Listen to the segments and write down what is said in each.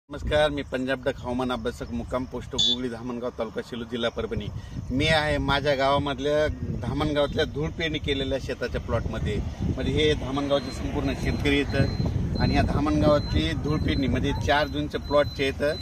नमस्कार, मी पंजाब डक हवामान अभ्यासक मुक्काम पोस्ट गुगळी धामणगाव तालुका शिलो जिल्हा परभणी। मी आहे माझ्या गावामधल्या धामणगावातल्या धूळ पेरणी केलेल्या शेताच्या प्लॉटमध्ये। म्हणजे हे धामणगावचे संपूर्ण शेतकरी येतं आणि या धामणगावातली धूळ पेरणी म्हणजे 4 जूनच्या प्लॉटचे येतं।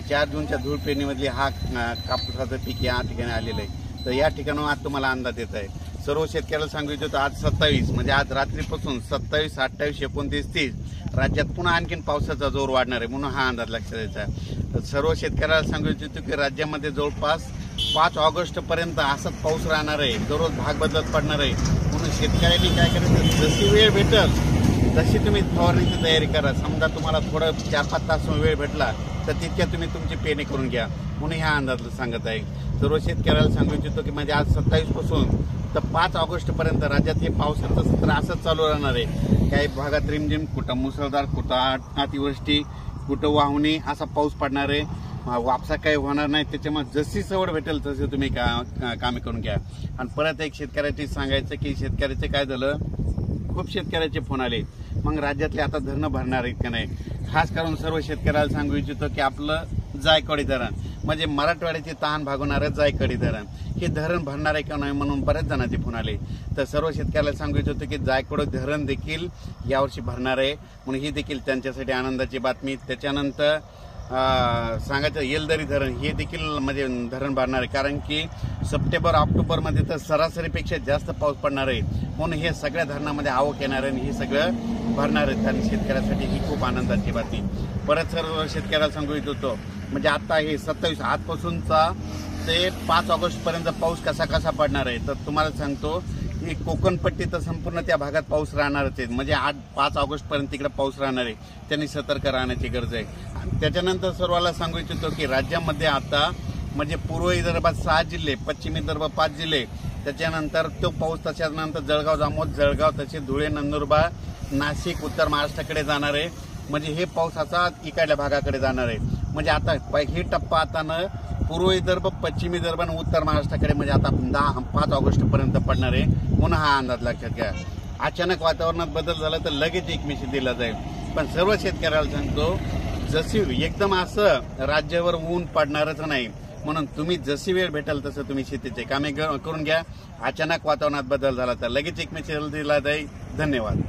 4 जूनच्या धूळ पेरणीमधली हा कापूसाचं पीक या ठिकाणी आलेलं आहे। तर या ठिकाणाहून आज तुम्हाला अंदाज येत आहे। सर्व शेतकऱ्याला सांगू इच्छितो आज 27 म्हणजे आज रात्रीपासून 27, 28, 29, 30 राज्यात पुन्हा आणखीन पावसाचा जोर वाढणार आहे, म्हणून हा अंदाज लक्षात द्यायचा आहे। सर्व शेतकऱ्याला सांगू इच्छितो की राज्यामध्ये जवळपास 5 ऑगस्ट पर्यंत असाच पाऊस राहणार आहे, दररोज भाग बदलत पडणार आहे। म्हणून शेतकऱ्यांनी काय करायचं, जशी वेळ भेटेल तशी तुम्ही फवारणीची तयारी करा। समजा तुम्हाला थोडं 4-5 तास वेळ भेटला तर तितक्या तुम्ही तुमची पेरणी करून घ्या, म्हणून ह्या अंदाज सांगत आहे। सर्व शेतकऱ्याला सांगू इच्छितो की म्हणजे आज 27 पासून तर 5 ऑगस्ट पर्यंत राज्यात हे पावसाचं सत्र असंच चालू राहणार आहे। काही भागात रिमझिम, कुठं मुसळधार, कुठं अतिवृष्टी, कुठं वाहुणी असा पाऊस पडणार आहे। वापसा काही होणार नाही, त्याच्यामुळे जशी सवड भेटेल तसे तुम्ही कामे करून घ्या। आणि परत एक शेतकऱ्याची सांगायचं की शेतकऱ्याचे काय झालं, खूप शेतकऱ्याचे फोन आले, मग राज्यातले आता धरणं भरणार आहेत का नाही। खास करून सर्व शेतकऱ्याला सांगू इच्छितो की आपलं जायकवाडी धरण म्हणजे मराठवाड्याची तहान भागवणारं जायकवाडी धरण हे धरण भरणार आहे का नाही म्हणून बऱ्याच जणांचे फोन आले। तर सर्व शेतकऱ्याला सांगू इच्छितो की जायकवाडी धरण देखील यावर्षी भरणार आहे, म्हणून ही देखील त्यांच्यासाठी आनंदाची बातमी। त्याच्यानंतर सांगायचं येलदरी धरण हे देखील म्हणजे धरण भरणार आहे, कारण की सप्टेंबर ऑक्टोबरमध्ये तर सरासरीपेक्षा जास्त पाऊस पडणार आहे, म्हणून हे सगळ्या धरणामध्ये आवक येणार आहे आणि हे सगळं भरणार आहे। आणि शेतकऱ्यासाठी ही खूप आनंदाची बातमी। परत सर्व शेतकऱ्याला सांगू इच्छितो म्हणजे आता हे 27 आजपासूनचा ते 5 ऑगस्ट पर्यंत पाऊस कसा कसा पडणार आहे। तर तुम्हाला सांगतो की कोकण पट्टी तर संपूर्ण त्या भागात पाऊस राहणारच आहे, म्हणजे 5 ऑगस्ट पर्यंत तिकडे पाऊस राहणार आहे, त्यांनी सतर्क राहण्याची गरज आहे। आणि त्याच्यानंतर सर्वांना सांगू इच्छितो की राज्यामध्ये आता म्हणजे पूर्व विदर्भात 6 जिल्हे, पश्चिम विदर्भात 5 जिल्हे, त्याच्यानंतर तो पाऊस त्याच्यानंतर जळगाव, जामोद, जळगाव, तसे धुळे, नंदुरबार, नाशिक, उत्तर महाराष्ट्राकडे जाणार आहे। म्हणजे हे पावसाचा इकडल्या भागाकडे जाणार आहे। म्हणजे आता हे टप्पा आता न पूर्व विदर्भ, पश्चिम विदर्भ आणि उत्तर महाराष्ट्राकडे म्हणजे आता 5 ऑगस्ट पर्यंत पडणार आहे, म्हणून हा अंदाज लक्षात घ्या। अचानक वातावरणात बदल झाला तर लगेच एक मेसेज दिला जाईल, पण सर्व शेतकऱ्याला सांगतो जशी एकदम असं राज्यावर ऊन पडणारच नाही, म्हणून तुम्ही जशी वेळ भेटेल तसं तुम्ही शेतीचे कामे करून घ्या। अचानक वातावरणात बदल झाला तर लगेच एक मेसेज दिला जाईल। धन्यवाद।